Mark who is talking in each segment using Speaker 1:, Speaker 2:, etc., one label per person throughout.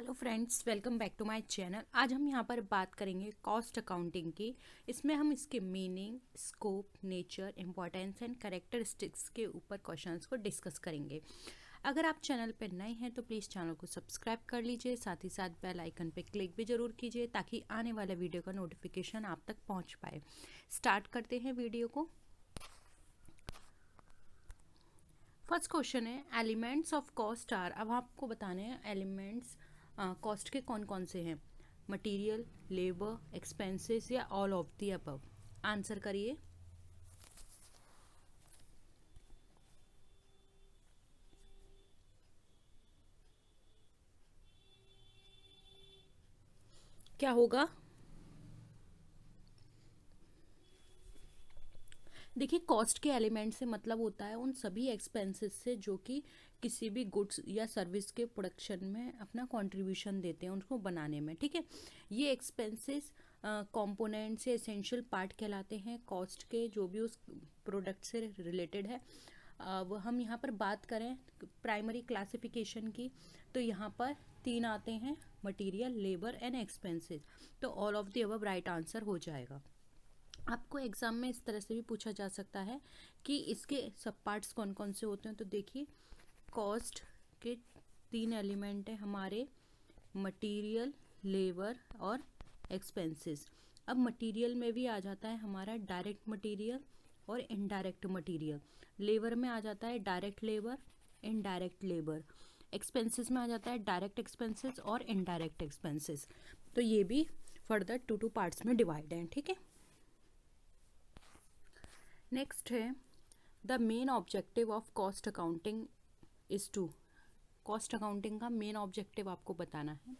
Speaker 1: Hello friends, welcome back to my channel. आज हम यहाँ पर बात करेंगे कॉस्ट अकाउंटिंग की। इसमें हम इसके meaning, scope, nature, importance and characteristics के ऊपर क्वेश्चंस को डिस्कस करेंगे। अगर आप चैनल पर नए हैं तो प्लीज़ चैनल को सब्सक्राइब कर लीजिए, साथ ही साथ बेल आइकन पर क्लिक भी ज़रूर कीजिए ताकि आने वाले वीडियो का नोटिफिकेशन आप तक पहुँच पाए। स्टार्ट करते हैं वीडियो को। फर्स्ट क्वेश्चन है एलिमेंट्स ऑफ कॉस्ट आर। अब आपको बताने हैं एलिमेंट्स कॉस्ट के कौन कौन से हैं। मटेरियल, लेबर, एक्सपेंसेस या all of the above. Answer करिए। क्या होगा? देखिए, कॉस्ट के एलिमेंट से मतलब होता है उन सभी एक्सपेंसेस से जो कि किसी भी गुड्स या सर्विस के प्रोडक्शन में अपना कंट्रीब्यूशन देते हैं उनको बनाने में। ठीक है, ये एक्सपेंसेस कंपोनेंट्स या एसेंशियल पार्ट कहलाते हैं कॉस्ट के, जो भी उस प्रोडक्ट से रिलेटेड है। अब हम यहाँ पर बात करें प्राइमरी क्लासिफिकेशन की, तो यहाँ पर 3 आते हैं, मटेरियल, लेबर एंड एक्सपेंसेस। तो all of the above right answer हो जाएगा। आपको एग्जाम में इस तरह से भी पूछा जा सकता है कि इसके सब पार्ट्स कौन कौन से होते हैं। तो देखिए, कॉस्ट के 3 एलिमेंट हैं हमारे, मटेरियल, लेबर और एक्सपेंसेस। अब मटेरियल में भी आ जाता है हमारा डायरेक्ट मटेरियल और इनडायरेक्ट मटेरियल। लेबर में आ जाता है direct labour, indirect labour. Expenses में आ जाता है डायरेक्ट एक्सपेंसेस और इनडायरेक्ट एक्सपेंसेस। तो ये भी फर्दर 2 पार्ट्स में डिवाइड हैं। ठीक है, नेक्स्ट है the main objective of cost accounting is to. Cost accounting का मेन ऑब्जेक्टिव आपको बताना है।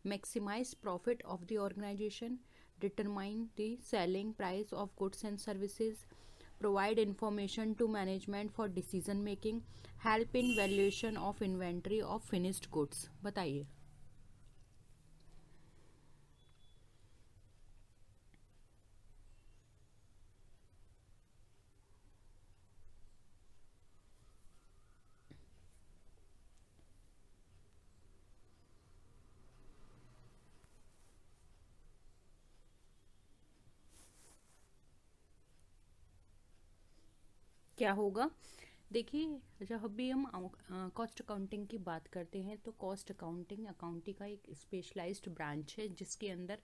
Speaker 1: Maximise profit of the organisation, determine the selling price of goods and services, provide information to management for decision making, help in valuation of inventory of finished goods. बताइए। क्या होगा? देखिए, जब भी हम कॉस्ट अकाउंटिंग की बात करते हैं तो कॉस्ट अकाउंटिंग का एक स्पेशलाइज्ड ब्रांच है जिसके अंदर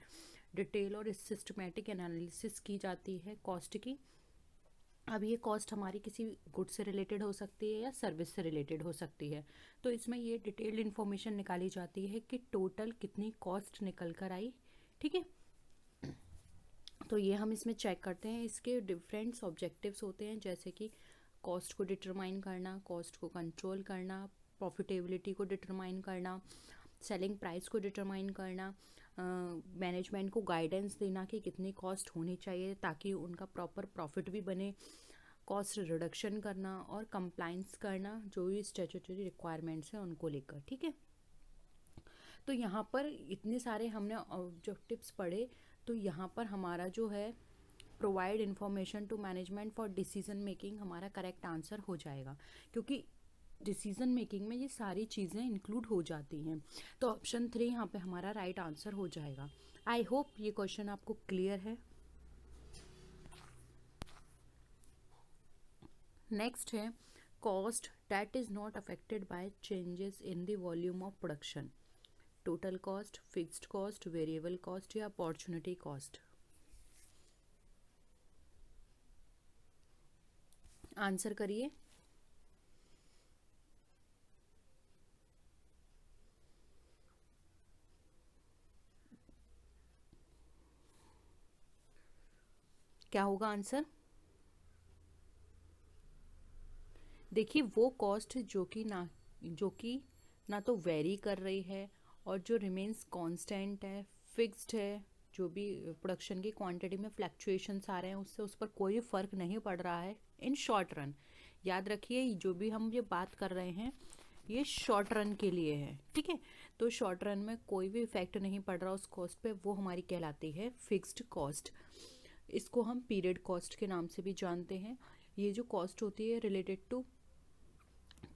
Speaker 1: डिटेल और सिस्टमेटिक एनालिसिस की जाती है कॉस्ट की। अब ये कॉस्ट हमारी किसी गुड से रिलेटेड हो सकती है या सर्विस से रिलेटेड हो सकती है। तो इसमें ये डिटेल्ड इन्फॉर्मेशन निकाली जाती है कि टोटल कितनी कॉस्ट निकल कर आई। ठीक है, तो ये हम इसमें चेक करते हैं। इसके डिफरेंट ऑब्जेक्टिव्स होते हैं, जैसे कि कॉस्ट को डिटरमाइन करना, कॉस्ट को कंट्रोल करना, प्रॉफिटेबिलिटी को डिटरमाइन करना, सेलिंग प्राइस को डिटरमाइन करना, मैनेजमेंट को गाइडेंस देना कि कितनी कॉस्ट होनी चाहिए ताकि उनका प्रॉपर प्रॉफिट भी बने, कॉस्ट रिडक्शन करना और कंप्लाइंस करना जो भी स्टैट्यूटरी रिक्वायरमेंट्स हैं उनको लेकर। ठीक है, तो यहाँ पर इतने सारे हमने ऑब्जेक्टिव्स पढ़े। तो यहाँ पर हमारा जो है provide information to management for decision making हमारा करेक्ट आंसर हो जाएगा, क्योंकि डिसीजन मेकिंग में ये सारी चीज़ें इंक्लूड हो जाती हैं। तो ऑप्शन 3 यहाँ पे हमारा राइट आंसर हो जाएगा। आई होप ये क्वेश्चन आपको क्लियर है। नेक्स्ट है cost that is not affected by changes in the volume of production. Total cost, fixed cost, variable cost या अपॉर्चुनिटी कॉस्ट। आंसर करिए। क्या होगा आंसर? देखिए, वो कॉस्ट जो कि ना तो वेरी कर रही है और जो रिमेन्स कांस्टेंट है, फिक्स्ड है, जो भी प्रोडक्शन की क्वांटिटी में फ्लक्चुएशंस आ रहे हैं उससे उस पर कोई फ़र्क नहीं पड़ रहा है इन शॉर्ट रन। याद रखिए, जो भी हम ये बात कर रहे हैं ये शॉर्ट रन के लिए है। ठीक है, तो शॉर्ट रन में कोई भी इफेक्ट नहीं पड़ रहा उस कॉस्ट पे, वो हमारी कहलाती है फिक्स्ड कॉस्ट। इसको हम पीरियड कॉस्ट के नाम से भी जानते हैं। ये जो कॉस्ट होती है रिलेटेड टू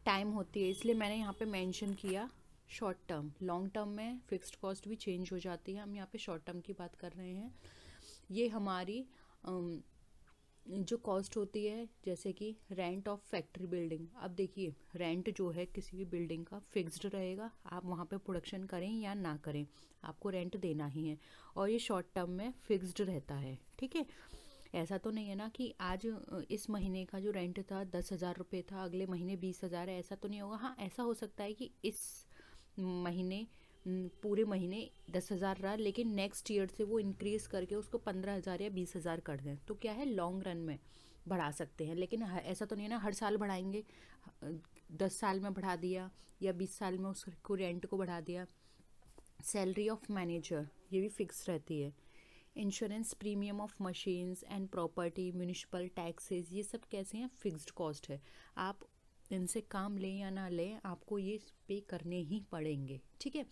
Speaker 1: टाइम होती है, इसलिए मैंने यहाँ पे मेंशन किया शॉर्ट टर्म, लॉन्ग टर्म में फिक्स्ड कॉस्ट भी चेंज हो जाती है, हम यहाँ पे शॉर्ट टर्म की बात कर रहे हैं। ये हमारी जो कॉस्ट होती है, जैसे कि रेंट ऑफ फैक्ट्री बिल्डिंग। अब देखिए रेंट जो है किसी भी बिल्डिंग का फिक्स्ड रहेगा, आप वहाँ पे प्रोडक्शन करें या ना करें आपको रेंट देना ही है, और ये शॉर्ट टर्म में फिक्स्ड रहता है। ठीक है, ऐसा तो नहीं है ना कि आज इस महीने का जो रेंट था 10,000 रुपये था, अगले महीने 20,000 है, ऐसा तो नहीं होगा। हाँ, ऐसा हो सकता है कि इस महीने पूरे महीने 10,000 रहा, लेकिन नेक्स्ट ईयर से वो इंक्रीज़ करके उसको 15,000 या 20,000 कर दें, तो क्या है लॉन्ग रन में बढ़ा सकते हैं। लेकिन ऐसा तो नहीं है ना हर साल बढ़ाएंगे, 10 साल में बढ़ा दिया या 20 साल में उसको रेंट को बढ़ा दिया। सैलरी ऑफ मैनेजर ये भी फिक्स रहती है। Insurance premium of machines and property, municipal taxes, ये सब कैसे हैं, फिक्स्ड कॉस्ट है। आप इनसे काम लें या ना लें, आपको ये पे करने ही पड़ेंगे। ठीक है,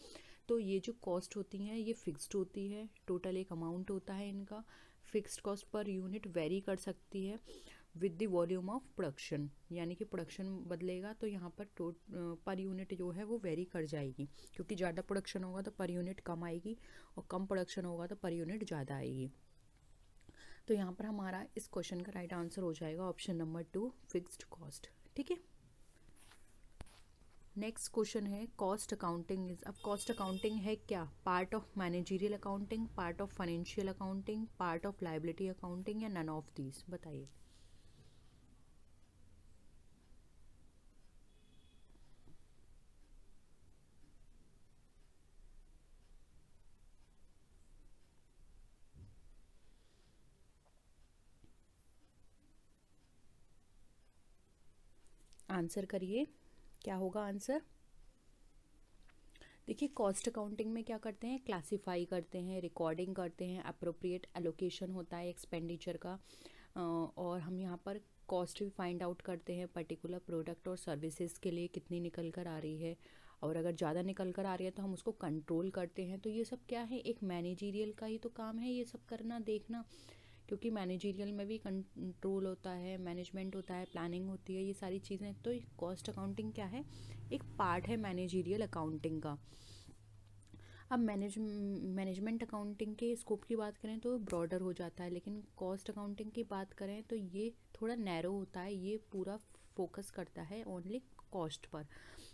Speaker 1: तो ये जो कॉस्ट होती हैं ये फिक्स्ड होती है, टोटल एक अमाउंट होता है इनका। Fixed cost per unit very कर सकती है with the volume of production, यानी कि प्रोडक्शन बदलेगा तो यहाँ पर पर यूनिट जो है वो वेरी कर जाएगी, क्योंकि ज़्यादा प्रोडक्शन होगा तो पर यूनिट कम आएगी, और कम प्रोडक्शन होगा तो पर यूनिट ज़्यादा आएगी। तो यहाँ पर हमारा इस क्वेश्चन का राइट आंसर हो जाएगा ऑप्शन नंबर 2, फिक्स्ड कॉस्ट। ठीक है, नेक्स्ट क्वेश्चन है कॉस्ट अकाउंटिंग इज। अब कॉस्ट अकाउंटिंग है क्या, part of managerial accounting, part of financial accounting, part of liability accounting, या नन ऑफ दीज, बताइए। आंसर करिए, क्या होगा आंसर। देखिए कॉस्ट अकाउंटिंग में क्या करते हैं, क्लासिफाई करते हैं, रिकॉर्डिंग करते हैं, अप्रोप्रिएट एलोकेशन होता है एक्सपेंडिचर का, और हम यहाँ पर कॉस्ट भी फाइंड आउट करते हैं पर्टिकुलर प्रोडक्ट और सर्विसेज के लिए कितनी निकल कर आ रही है, और अगर ज़्यादा निकल कर आ रही है तो हम उसको कंट्रोल करते हैं। तो ये सब क्या है, एक मैनेजरियल का ही तो काम है ये सब करना, देखना, क्योंकि मैनेजरियल में भी कंट्रोल होता है, मैनेजमेंट होता है, प्लानिंग होती है, ये सारी चीज़ें। तो कॉस्ट अकाउंटिंग क्या है, एक पार्ट है मैनेजरियल अकाउंटिंग का। अब मैनेजमेंट अकाउंटिंग के स्कोप की बात करें तो ब्रॉडर हो जाता है, लेकिन कॉस्ट अकाउंटिंग की बात करें तो ये थोड़ा नैरो होता है, ये पूरा फोकस करता है ओनली कॉस्ट पर।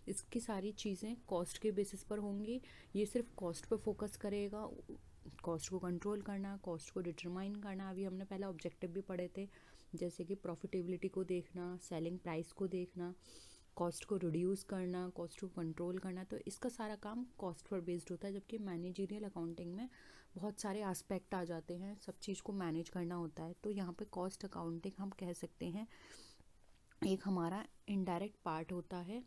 Speaker 1: इसकी सारी चीज़ें कॉस्ट के बेसिस पर होंगी, ये सिर्फ कॉस्ट पर फोकस करेगा, कॉस्ट को कंट्रोल करना, कॉस्ट को डिटरमाइन करना। अभी हमने पहला ऑब्जेक्टिव भी पढ़े थे, जैसे कि प्रॉफिटेबिलिटी को देखना, सेलिंग प्राइस को देखना, कॉस्ट को रिड्यूस करना, कॉस्ट को कंट्रोल करना। तो इसका सारा काम कॉस्ट पर बेस्ड होता है, जबकि मैनेजरियल अकाउंटिंग में बहुत सारे एस्पेक्ट आ जाते हैं, सब चीज़ को मैनेज करना होता है। तो यहाँ पे कॉस्ट अकाउंटिंग हम कह सकते हैं एक हमारा इनडायरेक्ट पार्ट होता है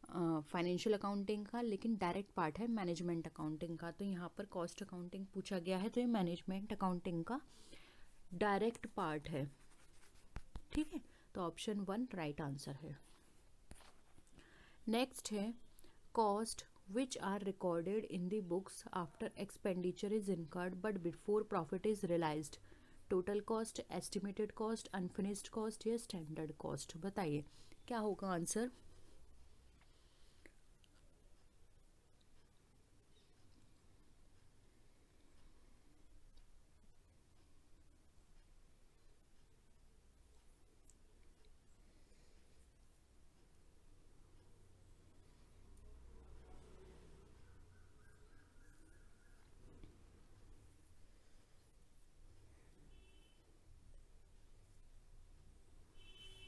Speaker 1: फाइनेंशियल अकाउंटिंग का, लेकिन डायरेक्ट पार्ट है मैनेजमेंट अकाउंटिंग का। तो यहाँ पर कॉस्ट अकाउंटिंग पूछा गया है तो ये मैनेजमेंट अकाउंटिंग का डायरेक्ट पार्ट है। ठीक है, तो ऑप्शन 1 राइट आंसर है। नेक्स्ट है cost which are recorded in the books after expenditure is incurred but before profit is realized, total cost, estimated cost, unfinished cost या standard cost, बताइए क्या होगा आंसर।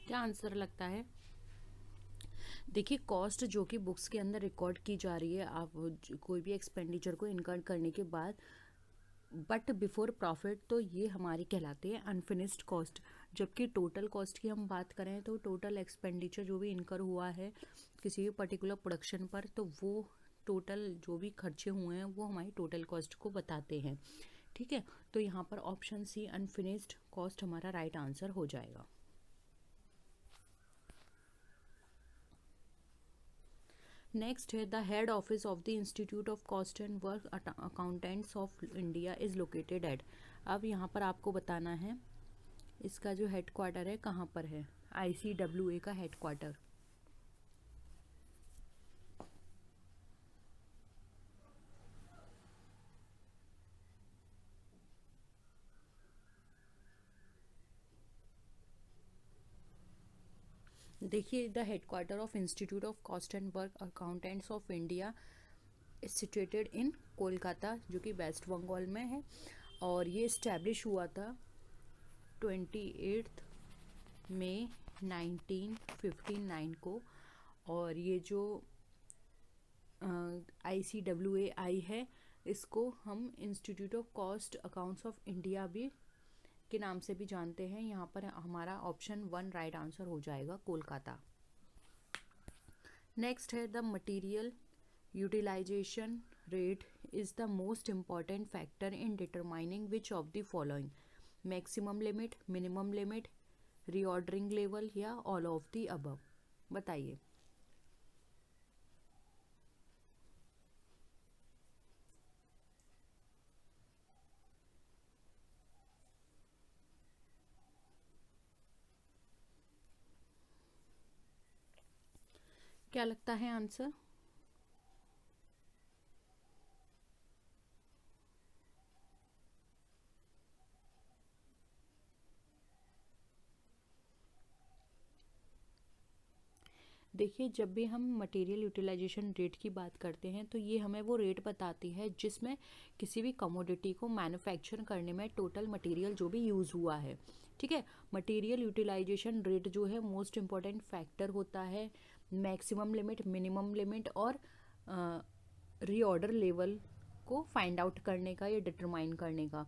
Speaker 1: क्या आंसर लगता है। देखिए कॉस्ट जो कि बुक्स के अंदर रिकॉर्ड की जा रही है, आप कोई भी एक्सपेंडिचर को इनकर करने के बाद बट बिफोर प्रॉफिट, तो ये हमारी कहलाती है अनफिनिश्ड कॉस्ट। जबकि टोटल कॉस्ट की हम बात करें तो टोटल एक्सपेंडिचर जो भी इनकर हुआ है किसी भी पर्टिकुलर प्रोडक्शन पर, तो वो टोटल जो भी खर्चे हुए हैं वो हमारी टोटल कॉस्ट को बताते हैं। ठीक है, तो यहाँ पर ऑप्शन सी अनफिनिश्ड कॉस्ट हमारा राइट आंसर हो जाएगा। नेक्स्ट है the head office of the institute of cost and work accountants of India is located at. अब यहाँ पर आपको बताना है इसका जो हेड क्वार्टर है कहाँ पर है, ICWA का हेड क्वार्टर। देखिए, the headquarter of institute of cost and work accountants of India is situated in Kolkata, जो कि वेस्ट बंगाल में है। और ये इस्टेब्लिश हुआ था 28 मई 1959 को। और ये जो ICWAI है, इसको हम institute of cost accounts of India भी के नाम से भी जानते हैं। यहाँ पर हमारा ऑप्शन 1 राइट आंसर हो जाएगा, कोलकाता। नेक्स्ट है, the material utilisation rate is the most important factor in determining which of the following, maximum limit, minimum limit, reordering level या ऑल ऑफ द अबव। बताइए। क्या लगता है आंसर? देखिए, जब भी हम मटेरियल यूटिलाइजेशन रेट की बात करते हैं तो ये हमें वो रेट बताती है जिसमें किसी भी कमोडिटी को मैन्युफैक्चर करने में टोटल मटेरियल जो भी यूज़ हुआ है। ठीक है, मटेरियल यूटिलाइजेशन रेट जो है मोस्ट इम्पॉर्टेंट फैक्टर होता है मैक्सिमम लिमिट, मिनिमम लिमिट और रीऑर्डर लेवल को फाइंड आउट करने का या डिटरमाइन करने का।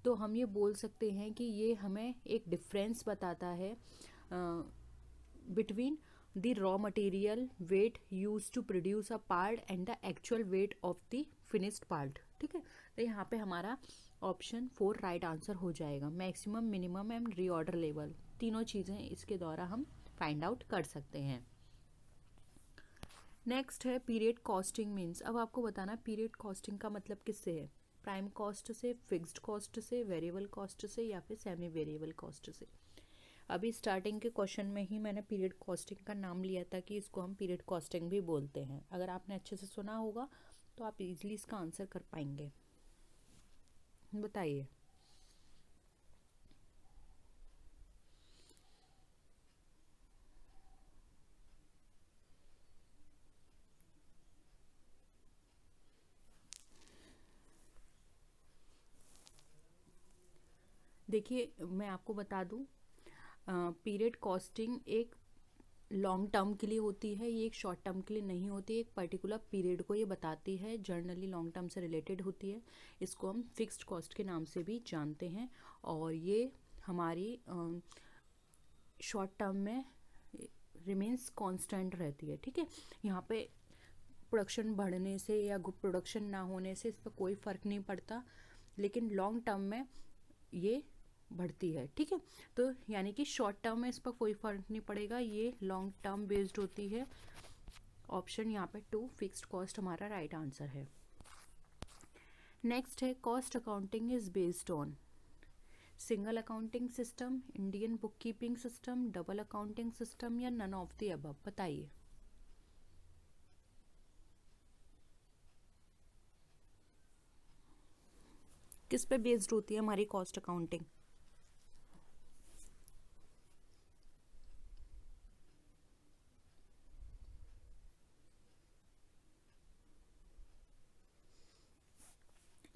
Speaker 1: तो हम ये बोल सकते हैं कि ये हमें एक डिफरेंस बताता है between the raw material weight used to produce a part and the actual weight of the finished part। ठीक है, तो यहाँ पे हमारा ऑप्शन 4 राइट आंसर हो जाएगा। Maximum, minimum and reorder level, तीनों चीज़ें इसके द्वारा हम फाइंड आउट कर सकते हैं। नेक्स्ट है, पीरियड कॉस्टिंग मीन्स। अब आपको बताना पीरियड कॉस्टिंग का मतलब किससे है, प्राइम कॉस्ट से, फिक्स्ड कॉस्ट से, वेरिएबल कॉस्ट से या फिर सेमी वेरिएबल कॉस्ट से। अभी स्टार्टिंग के क्वेश्चन में ही मैंने पीरियड कॉस्टिंग का नाम लिया था कि इसको हम पीरियड कॉस्टिंग भी बोलते हैं। अगर आपने अच्छे से सुना होगा तो आप इजीली इसका आंसर कर पाएंगे। बताइए। देखिए, मैं आपको बता दूं, पीरियड कॉस्टिंग एक लॉन्ग टर्म के लिए होती है, ये एक शॉर्ट टर्म के लिए नहीं होती है। एक पर्टिकुलर पीरियड को ये बताती है, जर्नली लॉन्ग टर्म से रिलेटेड होती है। इसको हम फिक्स्ड कॉस्ट के नाम से भी जानते हैं। और ये हमारी शॉर्ट टर्म में रिमेन्स कांस्टेंट रहती है। ठीक है, यहाँ पे प्रोडक्शन बढ़ने से या प्रोडक्शन ना होने से इस पर कोई फ़र्क नहीं पड़ता, लेकिन लॉन्ग टर्म में ये बढ़ती है। ठीक है, तो यानी कि शॉर्ट टर्म में इस पर कोई फर्क नहीं पड़ेगा, ये लॉन्ग टर्म बेस्ड होती है। ऑप्शन यहाँ पे 2 फिक्स्ड कॉस्ट हमारा राइट आंसर है। नेक्स्ट है, cost accounting is based on single accounting system, Indian book keeping system, double accounting system या नन ऑफ द अबव। बताइए। किस पे बेस्ड होती है हमारी कॉस्ट अकाउंटिंग?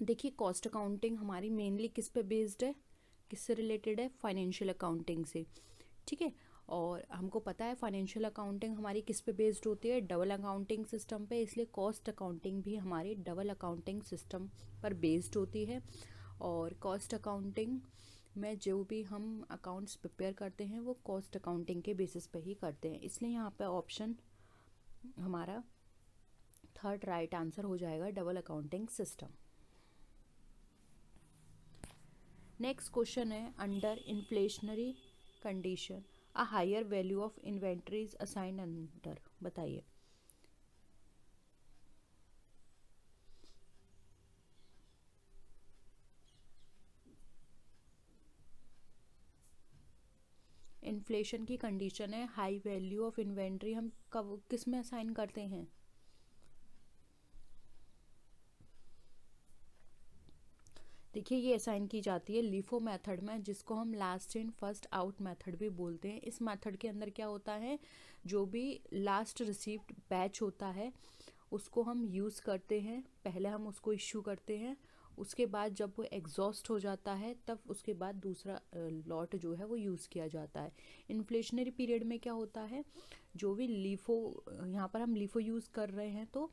Speaker 1: देखिए, कॉस्ट अकाउंटिंग हमारी मेनली किस पे बेस्ड है, किससे रिलेटेड है, फाइनेंशियल अकाउंटिंग से। ठीक है, और हमको पता है फाइनेंशियल अकाउंटिंग हमारी किस पे बेस्ड होती है, डबल अकाउंटिंग सिस्टम पे, इसलिए कॉस्ट अकाउंटिंग भी हमारी डबल अकाउंटिंग सिस्टम पर बेस्ड होती है। और कॉस्ट अकाउंटिंग में जो भी हम अकाउंट्स प्रिपेयर करते हैं वो कॉस्ट अकाउंटिंग के बेसिस पे ही करते हैं, इसलिए यहाँ पे ऑप्शन हमारा 3rd राइट आंसर हो जाएगा, double accounting system. Next question है, under inflationary condition a higher value of inventory is assigned under. बताइए। इन्फ्लेशन की कंडीशन है, हाई वैल्यू ऑफ इन्वेंट्री हम कब किस में असाइन करते हैं? देखिए ये असाइन की जाती है लीफो मेथड में, जिसको हम last in first out method भी बोलते हैं। इस मेथड के अंदर क्या होता है, जो भी लास्ट रिसीव्ड बैच होता है उसको हम यूज़ करते हैं। पहले हम उसको इश्यू करते हैं, उसके बाद जब वो एग्जॉस्ट हो जाता है तब उसके बाद दूसरा लॉट जो है वो यूज़ किया जाता है। इन्फ्लेशनरी पीरियड में क्या होता है, जो भी लीफो, यहाँ पर हम लीफो यूज़ कर रहे हैं तो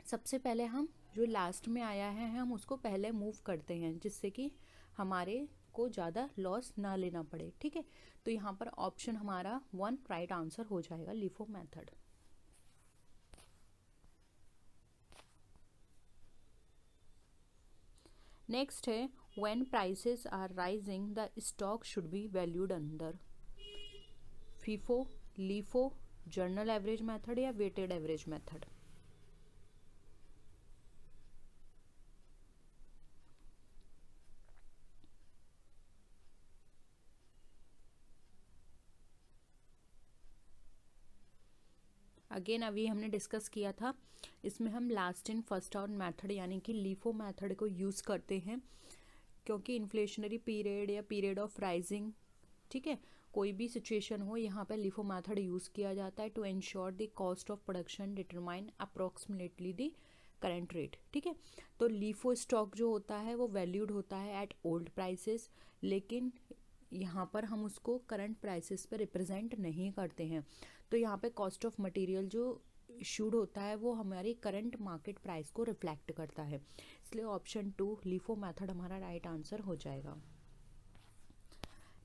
Speaker 1: सबसे पहले हम जो लास्ट में आया है हम उसको पहले मूव करते हैं, जिससे कि हमारे को ज़्यादा लॉस ना लेना पड़े। ठीक है, तो यहाँ पर ऑप्शन हमारा 1 राइट आंसर हो जाएगा, लीफो मेथड। नेक्स्ट है when prices are rising the stock should be valued under FIFO, LIFO, general average method या वेटेड एवरेज मेथड। अगेन अभी हमने डिस्कस किया था, इसमें हम last in first out method यानी कि लीफो मेथड को यूज़ करते हैं, क्योंकि इन्फ्लेशनरी पीरियड या पीरियड ऑफ राइजिंग, ठीक है, कोई भी सिचुएशन हो यहाँ पर लीफो मेथड यूज़ किया जाता है to ensure the cost of production determine approximately the current rate. ठीक है, तो लीफो स्टॉक जो होता है वो वैल्यूड होता है एट ओल्ड प्राइसेस, लेकिन यहाँ पर हम उसको करंट प्राइसेस पे रिप्रेजेंट नहीं करते हैं। तो यहाँ पे कॉस्ट ऑफ मटेरियल जो इशूड होता है वो हमारी करंट मार्केट प्राइस को रिफ्लेक्ट करता है, इसलिए ऑप्शन 2 लीफो मेथड हमारा राइट आंसर हो जाएगा।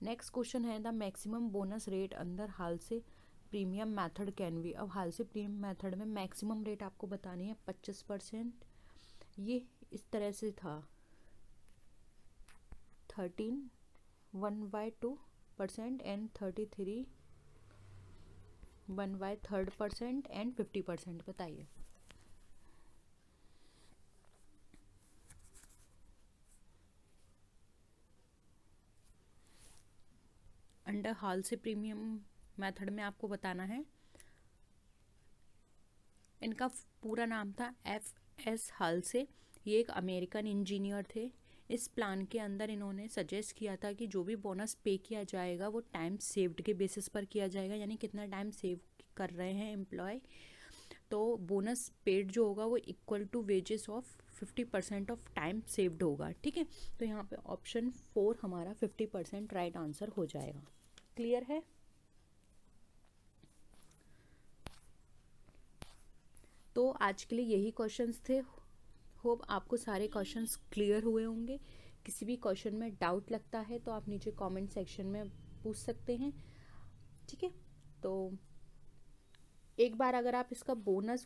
Speaker 1: नेक्स्ट क्वेश्चन है द मैक्सिमम बोनस रेट अंदर हाल से प्रीमियम मेथड कैन बी। अब हाल से प्रीमियम मेथड में मैक्सिमम रेट आपको बतानी है 25%। ये इस तरह से था 13 1/2% एंड 33 1/3% एंड 50%। बताइए अंडर हाल से प्रीमियम मेथड में आपको बताना है। इनका पूरा नाम था FS हाल से। ये एक अमेरिकन इंजीनियर थे। इस प्लान के अंदर इन्होंने सजेस्ट किया था कि जो भी बोनस पे किया जाएगा वो टाइम सेव्ड के बेसिस पर किया जाएगा, यानी कितना टाइम सेव कर रहे हैं एम्प्लॉय, तो बोनस पेड जो होगा वो equal to wages of 50% of time saved होगा। ठीक है, तो यहाँ पे ऑप्शन 4 हमारा 50% राइट आंसर हो जाएगा। क्लियर है? तो आज के लिए यही क्वेश्चंस थे। होप आपको सारे क्वेश्चंस क्लियर हुए होंगे। किसी भी क्वेश्चन में डाउट लगता है तो आप नीचे कमेंट सेक्शन में पूछ सकते हैं। ठीक है, तो एक बार अगर आप इसका बोनस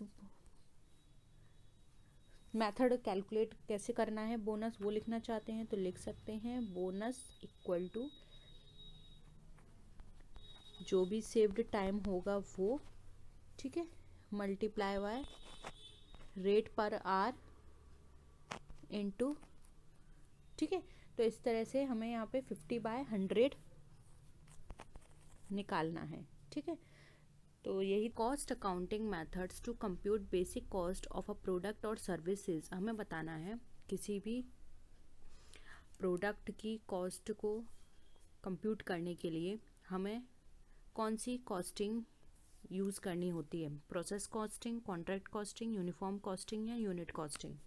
Speaker 1: मेथड कैलकुलेट कैसे करना है बोनस वो लिखना चाहते हैं तो लिख सकते हैं, बोनस इक्वल टू जो भी सेव्ड टाइम होगा वो, ठीक है, मल्टीप्लाई बाय रेट पर आर इनटू, ठीक है। तो इस तरह से हमें यहाँ पे 50/100 निकालना है। ठीक है, तो यही cost accounting methods to compute basic cost of a product और सर्विसेज। हमें बताना है किसी भी प्रोडक्ट की कॉस्ट को कंप्यूट करने के लिए हमें कौन सी कॉस्टिंग यूज़ करनी होती है, process costing, contract costing, uniform costing या यूनिट कॉस्टिंग।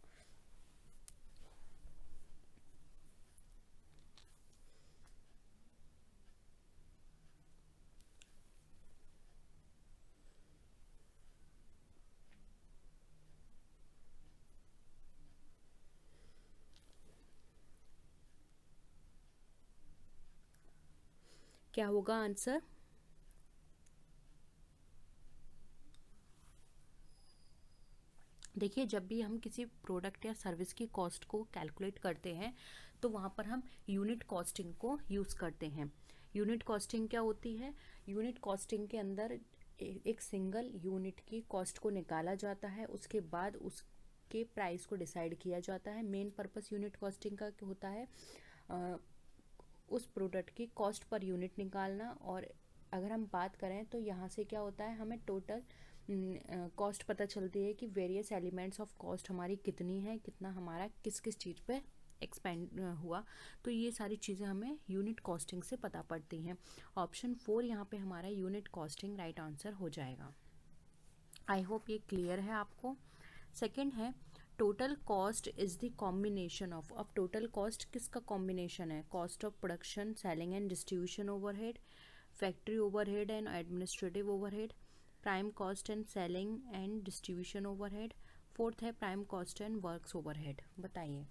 Speaker 1: क्या होगा आंसर? देखिए जब भी हम किसी प्रोडक्ट या सर्विस की कॉस्ट को कैलकुलेट करते हैं तो वहाँ पर हम यूनिट कॉस्टिंग को यूज़ करते हैं। यूनिट कॉस्टिंग क्या होती है? यूनिट कॉस्टिंग के अंदर एक सिंगल यूनिट की कॉस्ट को निकाला जाता है, उसके बाद उसके प्राइस को डिसाइड किया जाता है। मेन पर्पस यूनिट कॉस्टिंग का होता है उस प्रोडक्ट की कॉस्ट पर यूनिट निकालना। और अगर हम बात करें तो यहाँ से क्या होता है, हमें टोटल कॉस्ट पता चलती है कि वेरियस एलिमेंट्स ऑफ कॉस्ट हमारी कितनी है, कितना हमारा किस किस चीज़ पे एक्सपेंड हुआ, तो ये सारी चीज़ें हमें यूनिट कॉस्टिंग से पता पड़ती हैं। ऑप्शन 4 यहाँ पे हमारा यूनिट कॉस्टिंग राइट आंसर हो जाएगा। आई होप ये क्लियर है आपको। सेकंड है total cost is the combination of. अब टोटल कॉस्ट किसका कॉम्बिनेशन है? Cost of production, selling and distribution overhead, factory overhead and administrative overhead, prime cost and selling and distribution overhead, fourth है prime cost and works overhead. बताइए।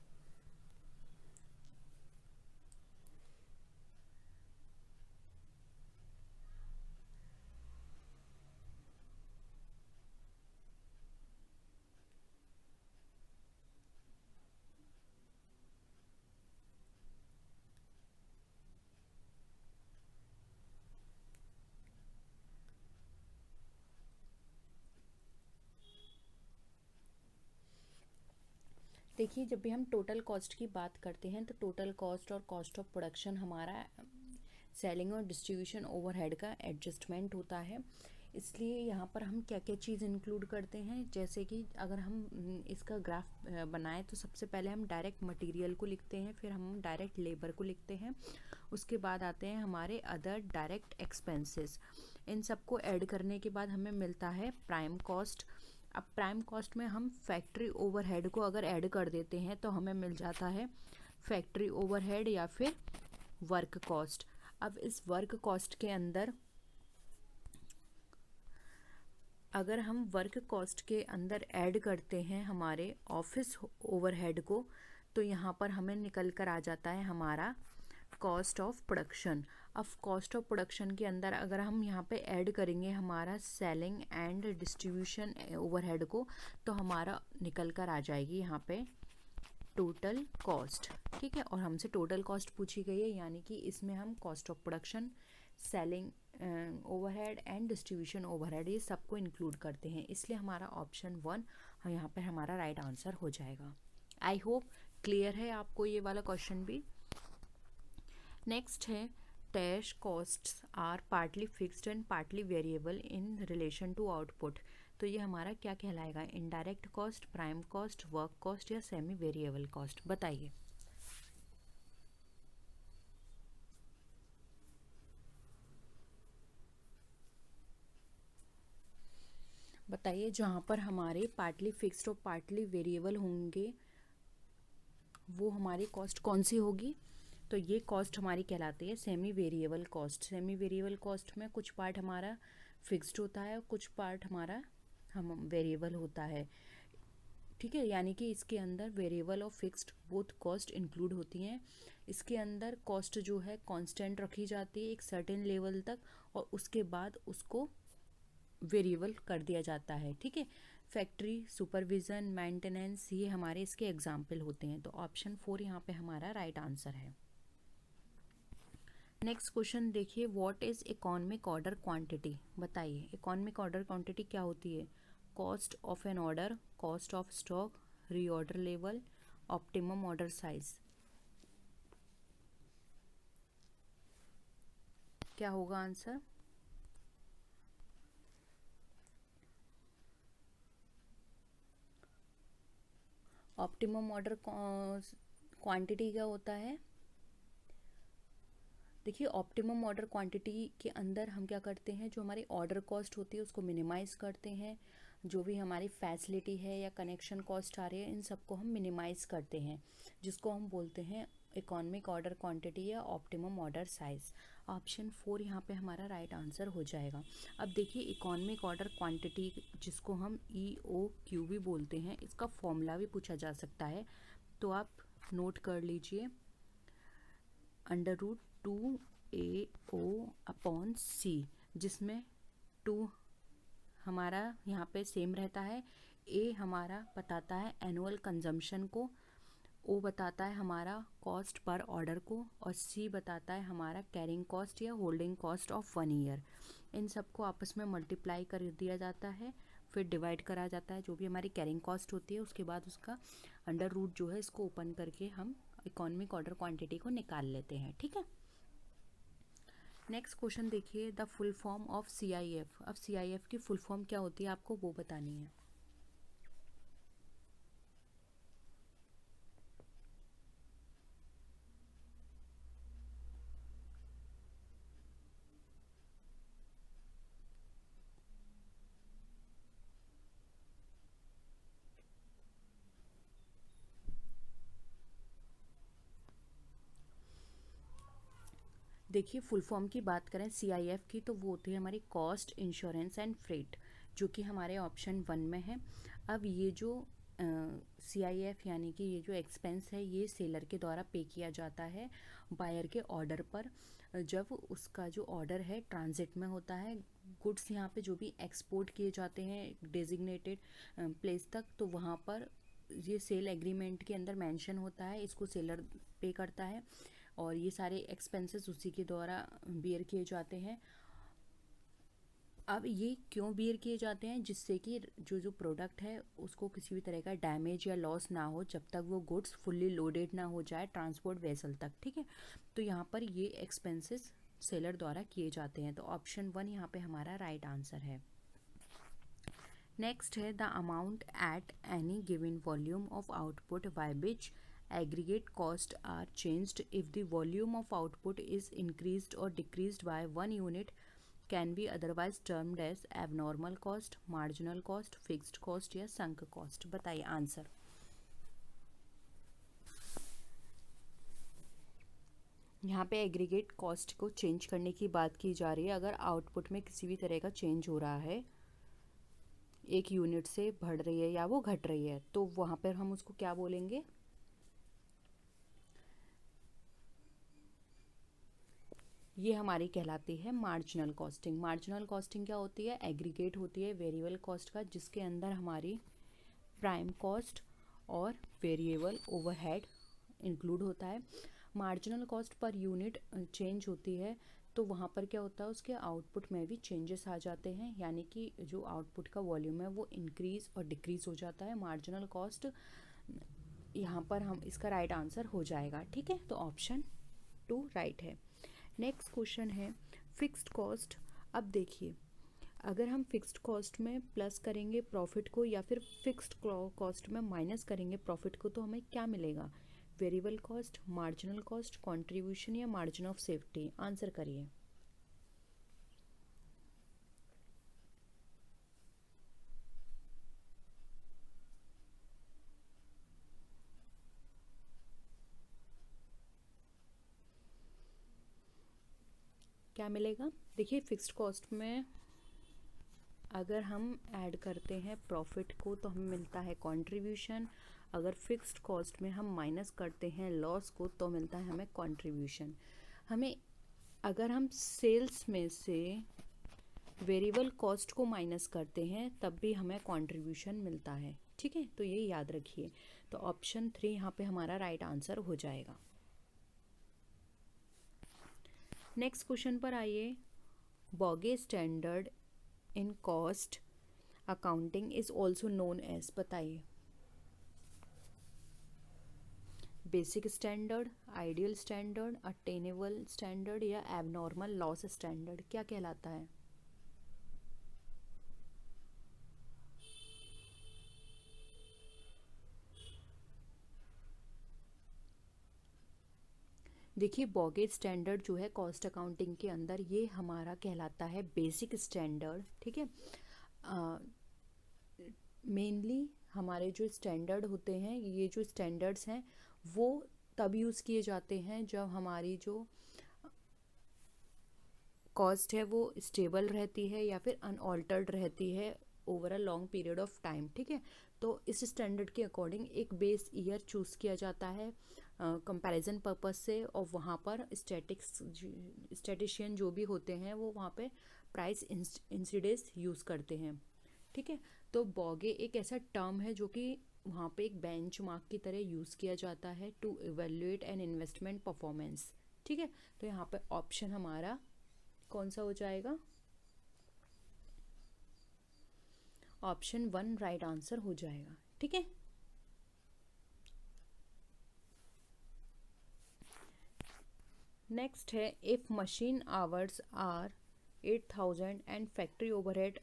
Speaker 1: देखिए, जब भी हम total cost की बात करते हैं तो टोटल कॉस्ट और कॉस्ट ऑफ प्रोडक्शन हमारा सेलिंग और डिस्ट्रीब्यूशन ओवरहेड का एडजस्टमेंट होता है। इसलिए यहाँ पर हम क्या क्या चीज़ इंक्लूड करते हैं, जैसे कि अगर हम इसका ग्राफ बनाएं तो सबसे पहले हम डायरेक्ट मटेरियल को लिखते हैं, फिर हम डायरेक्ट लेबर को लिखते हैं, उसके बाद आते हैं हमारे अदर डायरेक्ट एक्सपेंसेस। इन सबको ऐड करने के बाद हमें मिलता है प्राइम कॉस्ट। अब प्राइम कॉस्ट में हम फैक्ट्री ओवरहेड को अगर ऐड कर देते हैं तो हमें मिल जाता है फैक्ट्री ओवरहेड या फिर वर्क कॉस्ट। अब इस वर्क कॉस्ट के अंदर अगर हम वर्क कॉस्ट के अंदर ऐड करते हैं हमारे ऑफिस ओवरहेड को, तो यहाँ पर हमें निकल कर आ जाता है हमारा कॉस्ट ऑफ प्रोडक्शन। अब कॉस्ट ऑफ प्रोडक्शन के अंदर अगर हम यहाँ पे ऐड करेंगे हमारा सेलिंग एंड डिस्ट्रीब्यूशन ओवरहेड को, तो हमारा निकल कर आ जाएगी यहाँ पे टोटल कॉस्ट। ठीक है, और हमसे टोटल कॉस्ट पूछी गई है, यानी कि इसमें हम cost of production, selling overhead and distribution overhead ये सबको इंक्लूड करते हैं, इसलिए हमारा ऑप्शन 1 यहाँ पर हमारा राइट आंसर हो जाएगा। आई होप क्लियर है आपको ये वाला क्वेश्चन भी। नेक्स्ट है dash costs are partly fixed and partly variable in relation to output. तो ये हमारा क्या कहलाएगा? Indirect cost, prime cost, work cost या सेमी वेरिएबल कॉस्ट? बताइए। बताइए, जहाँ पर हमारे पार्टली फिक्स्ड और पार्टली वेरिएबल होंगे वो हमारी कॉस्ट कौन सी होगी? तो ये कॉस्ट हमारी कहलाती है semi variable cost. Semi variable cost में कुछ पार्ट हमारा फिक्स्ड होता है और कुछ पार्ट हमारा हम वेरिएबल होता है। ठीक है, यानी कि इसके अंदर वेरिएबल और फिक्स्ड बोथ कॉस्ट इंक्लूड होती हैं। इसके अंदर कॉस्ट जो है कांस्टेंट रखी जाती है एक सर्टेन लेवल तक, और उसके बाद उसको वेरिएबल कर दिया जाता है। ठीक है, फैक्ट्री, सुपरविज़न, मेंटेनेंस ये हमारे इसके एग्जाम्पल होते हैं। तो ऑप्शन 4 यहाँ पे हमारा राइट आंसर है। नेक्स्ट क्वेश्चन देखिए, what is economic order quantity? बताइए, इकोनॉमिक ऑर्डर क्वांटिटी क्या होती है? Cost of an order, cost of stock, reorder level, optimum order size. क्या होगा आंसर? ऑप्टिमम ऑर्डर क्वांटिटी क्या होता है? देखिए, ऑप्टिमम ऑर्डर क्वांटिटी के अंदर हम क्या करते हैं, जो हमारी ऑर्डर कॉस्ट होती है उसको मिनिमाइज़ करते हैं, जो भी हमारी फैसिलिटी है या कनेक्शन कॉस्ट आ रही है इन सबको हम मिनिमाइज़ करते हैं, जिसको हम बोलते हैं इकोनॉमिक ऑर्डर क्वांटिटी या ऑप्टिमम ऑर्डर साइज़। ऑप्शन 4 यहाँ पे हमारा राइट आंसर हो जाएगा। अब देखिए, इकोनॉमिक ऑर्डर क्वांटिटी जिसको हम EOQ भी बोलते हैं, इसका फॉर्मूला भी पूछा जा सकता है, तो आप नोट कर लीजिए। √2AO/C, जिसमें 2 हमारा यहाँ पे सेम रहता है, A हमारा बताता है एनुअल कंजम्पशन को, O बताता है हमारा कॉस्ट पर ऑर्डर को, और C बताता है हमारा कैरिंग कॉस्ट या होल्डिंग कॉस्ट ऑफ 1 ईयर। इन सबको आपस में मल्टीप्लाई कर दिया जाता है, फिर डिवाइड करा जाता है जो भी हमारी कैरिंग कॉस्ट होती है, उसके बाद उसका अंडर रूट जो है इसको ओपन करके हम इकोनॉमिक ऑर्डर क्वांटिटी को निकाल लेते हैं। ठीक है, नेक्स्ट क्वेश्चन देखिए, the full form of CIF। अब CIF की फुल फॉर्म क्या होती है आपको वो बतानी है। देखिए फुल फॉर्म की बात करें CIF की, तो वो होती है हमारी कॉस्ट इंश्योरेंस एंड फ्रेट, जो कि हमारे ऑप्शन 1 में है। अब ये जो CIF यानी कि ये जो एक्सपेंस है ये सेलर के द्वारा पे किया जाता है बायर के ऑर्डर पर, जब उसका जो ऑर्डर है ट्रांजिट में होता है। गुड्स यहाँ पे जो भी एक्सपोर्ट किए जाते हैं डेजिग्नेटेड प्लेस तक, तो वहाँ पर ये सेल एग्रीमेंट के अंदर मेंशन होता है, इसको सेलर पे करता है और ये सारे एक्सपेंसेस उसी के द्वारा बियर किए जाते हैं। अब ये क्यों बियर किए जाते हैं? जिससे कि जो जो प्रोडक्ट है उसको किसी भी तरह का डैमेज या लॉस ना हो जब तक वो गुड्स फुल्ली लोडेड ना हो जाए ट्रांसपोर्ट वेसल तक, ठीक है। तो यहाँ पर ये एक्सपेंसेस सेलर द्वारा किए जाते हैं, तो ऑप्शन 1 यहाँ पे हमारा राइट आंसर है। नेक्स्ट है the amount at any given volume of output by which aggregate cost are changed if the volume of output is increased or decreased by 1 unit can be otherwise termed as abnormal cost, marginal cost, fixed cost या sunk cost। बताइए answer. यहाँ पे aggregate cost को change करने की बात की जा रही है। अगर आउटपुट में किसी भी तरह का चेंज हो रहा है, एक यूनिट से बढ़ रही है या वो घट रही है, तो वहाँ पर हम उसको क्या बोलेंगे? ये हमारी कहलाती है मार्जिनल कॉस्टिंग। मार्जिनल कॉस्टिंग क्या होती है? एग्रीगेट होती है वेरिएबल कॉस्ट का, जिसके अंदर हमारी प्राइम कॉस्ट और वेरिएबल ओवरहेड इंक्लूड होता है। Marginal cost per unit change होती है तो वहाँ पर क्या होता है, उसके आउटपुट में भी चेंजेस आ जाते हैं, यानी कि जो आउटपुट का वॉल्यूम है वो इंक्रीज और डिक्रीज हो जाता है। मार्जिनल कॉस्ट यहाँ पर हम इसका राइट आंसर हो जाएगा, ठीक है। तो ऑप्शन 2 राइट है। नेक्स्ट क्वेश्चन है फिक्स्ड कॉस्ट। अब देखिए, अगर हम फिक्स्ड कॉस्ट में प्लस करेंगे प्रॉफिट को या फिर फिक्स्ड कॉस्ट में माइनस करेंगे प्रॉफिट को, तो हमें क्या मिलेगा? Variable cost, marginal cost, contribution या मार्जिन ऑफ सेफ्टी? आंसर करिए। क्या मिलेगा? देखिए फिक्स्ड कॉस्ट में अगर हम ऐड करते हैं प्रॉफिट को तो हमें मिलता है कंट्रीब्यूशन। अगर फिक्स्ड कॉस्ट में हम माइनस करते हैं लॉस को तो मिलता है हमें कंट्रीब्यूशन। हमें अगर हम सेल्स में से वेरिएबल कॉस्ट को माइनस करते हैं तब भी हमें कंट्रीब्यूशन मिलता है, ठीक है। तो ये याद रखिए। तो ऑप्शन 3 यहाँ पे हमारा राइट आंसर हो जाएगा। नेक्स्ट क्वेश्चन पर आइए। Bogey standard in cost accounting is also known as? बताइए। Basic standard, ideal standard, attainable standard या एबनॉर्मल लॉस स्टैंडर्ड? क्या कहलाता है? देखिए बॉगे स्टैंडर्ड जो है कॉस्ट अकाउंटिंग के अंदर, ये हमारा कहलाता है बेसिक स्टैंडर्ड, ठीक है। मेनली हमारे जो स्टैंडर्ड होते हैं, ये जो स्टैंडर्ड्स हैं वो तब यूज़ किए जाते हैं जब हमारी जो कॉस्ट है वो स्टेबल रहती है या फिर अनऑल्टर्ड रहती है over a long period of time, ठीक है। तो इस स्टैंडर्ड के अकॉर्डिंग एक बेस ईयर चूज़ किया जाता है कंपैरिजन पर्पस से, और वहाँ पर स्टैटिशियन जो भी होते हैं वो वहाँ पे प्राइस इंसिडेंस यूज़ करते हैं, ठीक है। तो बॉगे एक ऐसा टर्म है जो कि वहाँ पे एक बेंच मार्क की तरह यूज़ किया जाता है to evaluate an investment performance, ठीक है। तो यहाँ पे ऑप्शन हमारा कौन सा हो जाएगा? ऑप्शन 1 राइट आंसर हो जाएगा, ठीक है। नेक्स्ट है if machine hours are 8000 and factory overhead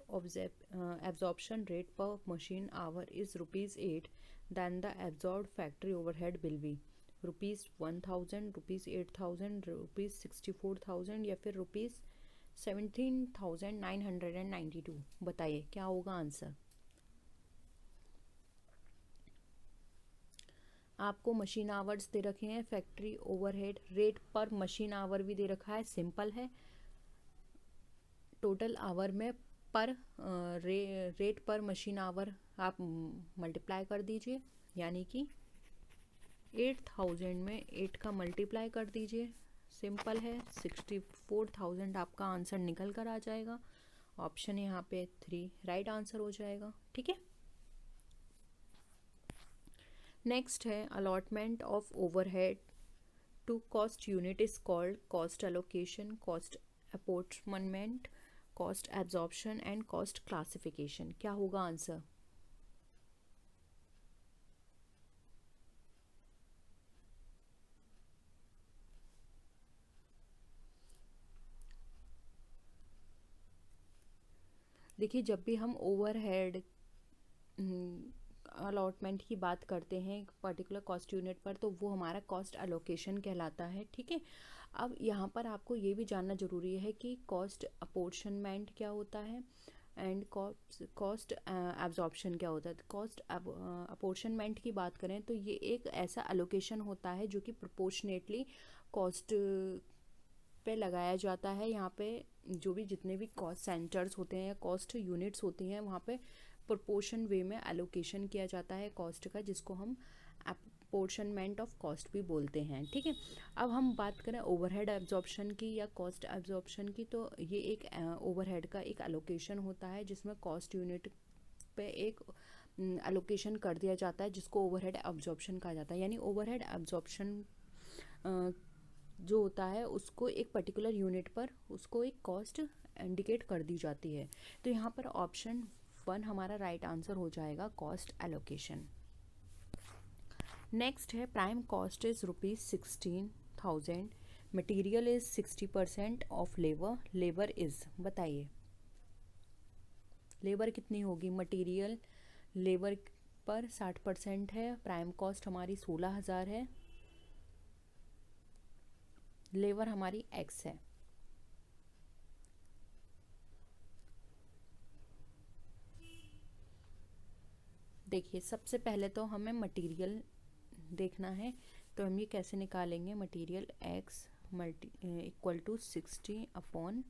Speaker 1: absorption rate per machine hour is ₹8, then the absorbed factory overhead will be ₹1000, ₹8000, ₹64000 या फिर ₹17992? बताइए क्या होगा आंसर। आपको मशीन आवर्स दे रखे हैं, फैक्ट्री ओवरहेड, रेट पर मशीन आवर भी दे रखा है, सिंपल है। टोटल आवर में पर रेट पर मशीन आवर आप मल्टीप्लाई कर दीजिए, यानी कि 8000 में 8 का मल्टीप्लाई कर दीजिए, सिंपल है। 64,000 आपका आंसर निकल कर आ जाएगा। ऑप्शन यहाँ पे 3 राइट आंसर हो जाएगा, ठीक है। नेक्स्ट है allotment of overhead to cost unit is called cost allocation, cost apportionment, cost absorption and cost classification. क्या होगा आंसर? देखिए, जब भी हम ओवरहेड अलॉटमेंट की बात करते हैं एक पर्टिकुलर कॉस्ट यूनिट पर, तो वो हमारा कॉस्ट एलोकेशन कहलाता है, ठीक है। अब यहाँ पर आपको ये भी जानना ज़रूरी है कि कॉस्ट अपॉर्चनमेंट क्या होता है एंड कॉस्ट एब्जॉर्प्शन क्या होता है। कॉस्ट अपॉर्चनमेंट की बात करें तो ये एक ऐसा एलोकेशन होता है जो कि प्रोपोर्शनेटली कॉस्ट पे लगाया जाता है। यहाँ पे जो भी जितने भी कॉस्ट सेंटर्स होते हैं या कॉस्ट यूनिट्स होती हैं, वहाँ पे प्रोपोर्शन वे में एलोकेशन किया जाता है कॉस्ट का, जिसको हम अपॉर्चनमेंट ऑफ कॉस्ट भी बोलते हैं, ठीक है। अब हम बात करें ओवरहेड एब्जॉर्प्शन की या कॉस्ट एब्जॉर्प्शन की, तो ये एक ओवरहेड का एक एलोकेशन होता है जिसमें कॉस्ट यूनिट पे एक एलोकेशन कर दिया जाता है, जिसको ओवरहेड एब्जॉर्प्शन कहा जाता है। यानी ओवरहेड एब्जॉर्प्शन जो होता है उसको एक पर्टिकुलर यूनिट पर उसको एक कॉस्ट इंडिकेट कर दी जाती है। तो यहाँ पर ऑप्शन 1 हमारा राइट आंसर हो जाएगा, कॉस्ट एलोकेशन। नेक्स्ट है prime cost is ₹16,000, material is 60% of labour, labour is, बताइए लेबर कितनी होगी? मटेरियल लेबर पर 60% है, प्राइम कॉस्ट हमारी 16,000 है, लेबर हमारी x है। देखिए, सबसे पहले तो हमें मटेरियल देखना है, तो हम ये कैसे निकालेंगे? Material x equal to 60 upon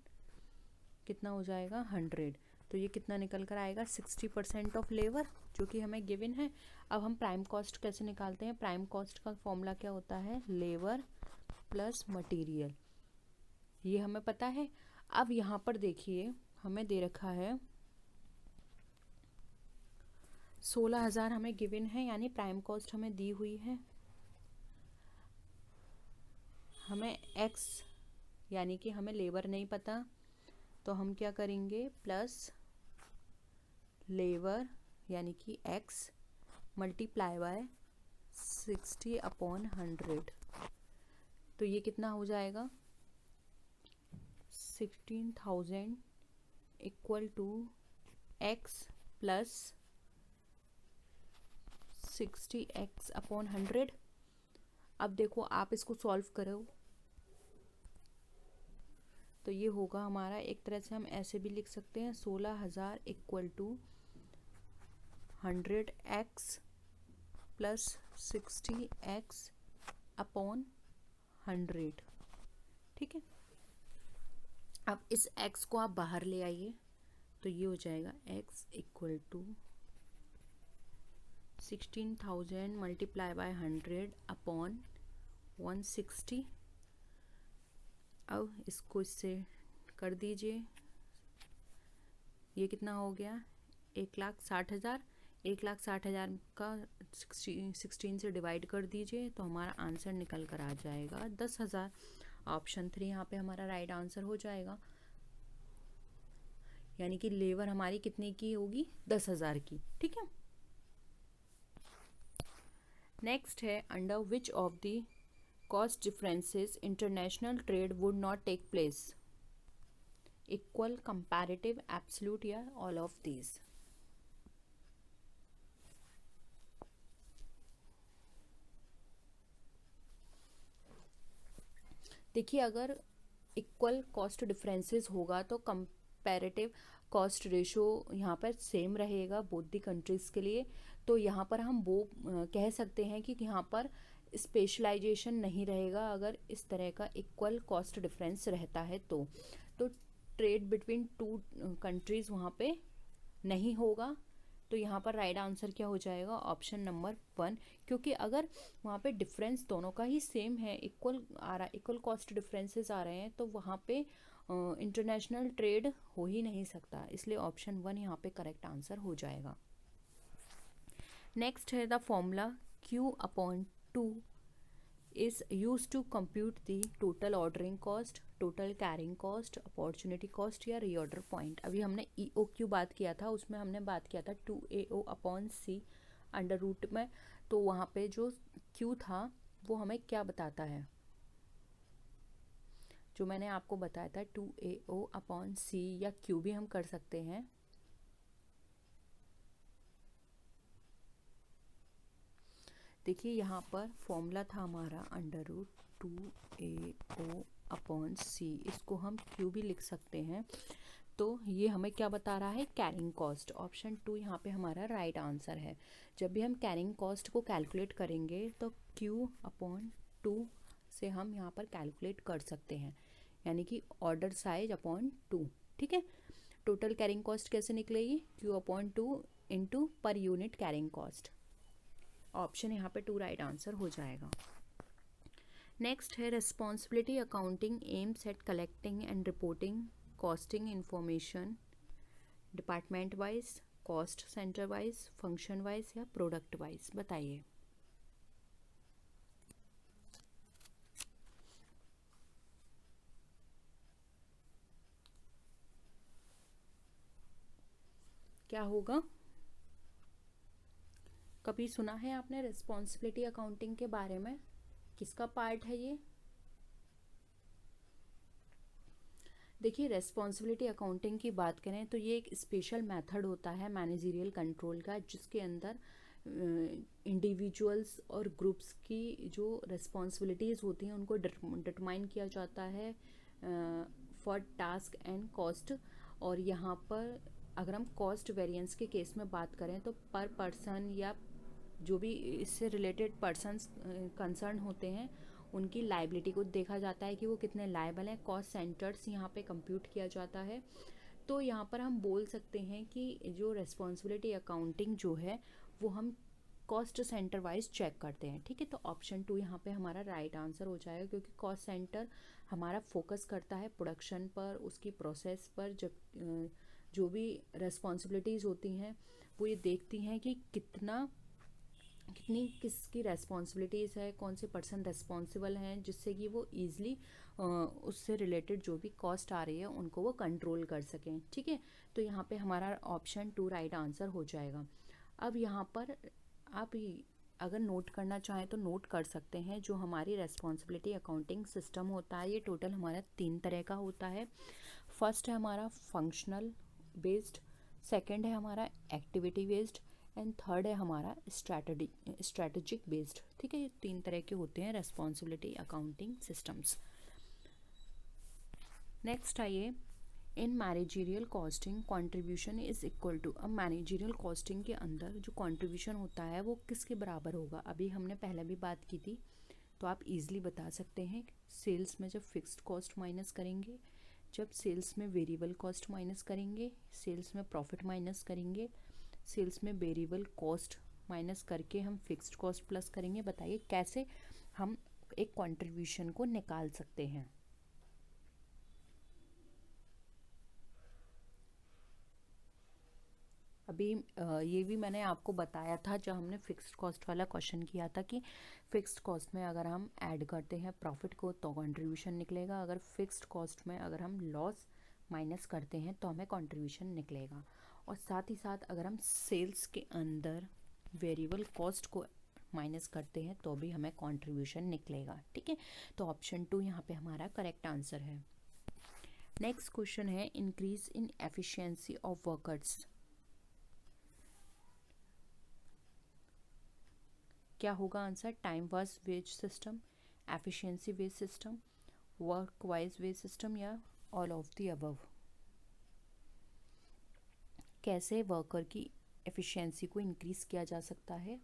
Speaker 1: कितना हो जाएगा? 100। तो ये कितना निकल कर आएगा? 60% ऑफ लेबर, जो कि हमें गिवन है। अब हम प्राइम कॉस्ट कैसे निकालते हैं? प्राइम कॉस्ट का फॉर्मूला क्या होता है? लेबर प्लस मटेरियल, ये हमें पता है। अब यहाँ पर देखिए, हमें दे रखा है 16,000 हमें गिवन है, यानी प्राइम कॉस्ट हमें दी हुई है। हमें x यानी कि हमें लेबर नहीं पता, तो हम क्या करेंगे? प्लस लेबर यानी कि x मल्टीप्लाई बाय 60 अपॉन 100। तो ये कितना हो जाएगा? 16,000 equal to x plus 60x upon 100। अब देखो, आप इसको सॉल्व करो तो ये होगा हमारा, एक तरह से हम ऐसे भी लिख सकते हैं, 16,000 equal to 100x plus 60x upon 100, ठीक है। अब इस x को आप बाहर ले आइए, तो ये हो जाएगा x equal to 16,000 multiply by 100 upon 160। अब इसको इससे कर दीजिए, ये कितना हो गया? 1,60,000। 1,60,000 का 16 से डिवाइड कर दीजिए, तो हमारा आंसर निकल कर आ जाएगा 10,000। ऑप्शन 3 यहाँ पे हमारा राइट आंसर हो जाएगा, यानी कि लेबर हमारी कितने की होगी? 10,000 की, ठीक है। नेक्स्ट है, under which of the cost differences international trade would not take place? Equal, comparative, absolute या all of these? देखिए, अगर इक्वल कॉस्ट डिफरेंसेस होगा तो कंपैरेटिव कॉस्ट रेशो यहाँ पर सेम रहेगा बोथ दी कंट्रीज़ के लिए। तो यहाँ पर हम वो कह सकते हैं कि यहाँ पर स्पेशलाइजेशन नहीं रहेगा अगर इस तरह का इक्वल कॉस्ट डिफरेंस रहता है तो ट्रेड बिटवीन टू कंट्रीज़ वहाँ पे नहीं होगा। तो यहाँ पर राइट आंसर क्या हो जाएगा, ऑप्शन नंबर 1, क्योंकि अगर वहाँ पे डिफरेंस दोनों का ही सेम है, इक्वल आ रहा, इक्वल कॉस्ट डिफरेंसेस आ रहे हैं, तो वहाँ पे इंटरनेशनल ट्रेड हो ही नहीं सकता, इसलिए ऑप्शन 1 यहाँ पे करेक्ट आंसर हो जाएगा। नेक्स्ट है the formula Q/2 is used to compute the total ordering cost, total carrying cost, opportunity cost या reorder point। अभी हमने EOQ बात किया था, उसमें हमने बात किया था 2AO/C अंडर रूट में, तो वहाँ पे जो Q था वो हमें क्या बताता है, जो मैंने आपको बताया था 2AO/C या Q भी हम कर सकते हैं। देखिए यहाँ पर फॉर्मूला था हमारा अंडर रूट 2AO/C, इसको हम Q भी लिख सकते हैं। तो ये हमें क्या बता रहा है, कैरिंग कॉस्ट। ऑप्शन 2 यहाँ पे हमारा राइट आंसर है। जब भी हम कैरिंग कॉस्ट को कैलकुलेट करेंगे तो Q/2 से हम यहाँ पर कैलकुलेट कर सकते हैं, यानी कि ऑर्डर साइज अपॉन 2। ठीक है, टोटल कैरिंग कॉस्ट कैसे निकलेगी, Q/2 into per unit carrying cost. Option यहाँ पे 2 राइट आंसर हो जाएगा। नेक्स्ट है responsibility accounting aims at collecting and reporting costing information department wise, cost centre wise, function wise या प्रोडक्ट वाइज, बताइए। क्या होगा, कभी सुना है आपने रिस्पॉन्सिबिलिटी अकाउंटिंग के बारे में, किसका पार्ट है ये? देखिए रिस्पॉन्सिबिलिटी अकाउंटिंग की बात करें तो ये एक स्पेशल मेथड होता है मैनेजरियल कंट्रोल का, जिसके अंदर इंडिविजुअल्स और ग्रुप्स की जो रिस्पॉन्सिबिलिटीज़ होती हैं उनको डिटरमाइन किया जाता है फॉर टास्क एंड कॉस्ट। और यहाँ पर अगर हम कॉस्ट वेरिएंस के केस में बात करें तो पर पर्सन या जो भी इससे रिलेटेड पर्सन्स कंसर्न होते हैं उनकी लाइबिलिटी को देखा जाता है कि वो कितने लायबल हैं, कॉस्ट सेंटर्स यहाँ पे कंप्यूट किया जाता है। तो यहाँ पर हम बोल सकते हैं कि जो रिस्पॉन्सिबिलिटी अकाउंटिंग जो है वो हम कॉस्ट सेंटर वाइज चेक करते हैं। ठीक है, तो ऑप्शन 2 यहाँ पे हमारा राइट आंसर हो जाएगा, क्योंकि कॉस्ट सेंटर हमारा फोकस करता है प्रोडक्शन पर, उसकी प्रोसेस पर। जब जो भी रिस्पॉन्सिबिलिटीज़ होती हैं वो ये देखती हैं कि कितनी किसकी रेस्पॉन्सिबिलिटीज़ है, कौन से पर्सन रेस्पॉन्सिबल हैं, जिससे कि वो ईज़िली उससे रिलेटेड जो भी कॉस्ट आ रही है उनको वो कंट्रोल कर सकें। ठीक है, तो यहाँ पे हमारा ऑप्शन 2 राइट आंसर हो जाएगा। अब यहाँ पर आप अगर नोट करना चाहें तो नोट कर सकते हैं, जो हमारी रेस्पॉन्सिबिलिटी अकाउंटिंग सिस्टम होता है ये टोटल हमारा 3 तरह का होता है। फर्स्ट है हमारा फंक्शनल बेस्ड, सेकंड है हमारा एक्टिविटी बेस्ड एंड थर्ड है हमारा स्ट्रैटेजिक बेस्ड। ठीक है, ये 3 तरह के होते हैं रेस्पॉन्सिबिलिटी अकाउंटिंग सिस्टम्स। नेक्स्ट आइए, in managerial costing contribution is equal to. अब मैनेजरियल कॉस्टिंग के अंदर जो कंट्रीब्यूशन होता है वो किसके बराबर होगा, अभी हमने पहले भी बात की थी, तो आप इजीली बता सकते हैं। सेल्स में जब फिक्स्ड कॉस्ट माइनस करेंगे, जब सेल्स में वेरिएबल कॉस्ट माइनस करेंगे, सेल्स में प्रॉफिट माइनस करेंगे, सेल्स में वेरिएबल कॉस्ट माइनस करके हम फिक्स्ड कॉस्ट प्लस करेंगे। बताइए कैसे हम एक कंट्रीब्यूशन को निकाल सकते हैं। अभी ये भी मैंने आपको बताया था जब हमने फिक्स्ड कॉस्ट वाला क्वेश्चन किया था कि फिक्स्ड कॉस्ट में अगर हम ऐड करते हैं प्रॉफिट को तो कंट्रीब्यूशन निकलेगा, अगर फिक्स्ड कॉस्ट में अगर हम लॉस माइनस करते हैं तो हमें कंट्रीब्यूशन निकलेगा। और साथ ही साथ अगर हम सेल्स के अंदर वेरिएबल कॉस्ट को माइनस करते हैं तो भी हमें कंट्रीब्यूशन निकलेगा। ठीक है, तो ऑप्शन 2 यहाँ पे हमारा करेक्ट आंसर है। नेक्स्ट क्वेश्चन है increase in efficiency of workers. क्या होगा answer, time wise wage system, efficiency wage system, work wise wage system या ऑल ऑफ द अबव। कैसे वर्कर की एफिशिएंसी को इंक्रीज किया जा सकता है?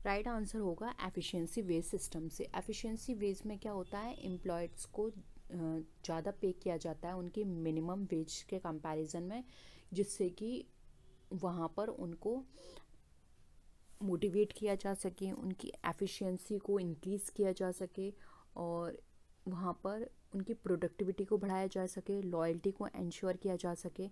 Speaker 1: राइट आंसर होगा एफिशिएंसी वेज सिस्टम से। एफिशिएंसी वेज में क्या होता है, एम्प्लॉयज़ को ज़्यादा पे किया जाता है उनकी मिनिमम वेज के कंपैरिजन में, जिससे कि वहाँ पर उनको मोटिवेट किया जा सके, उनकी एफिशिएंसी को इंक्रीज़ किया जा सके और वहाँ पर उनकी प्रोडक्टिविटी को बढ़ाया जा सके, लॉयल्टी को इंश्योर किया जा सके।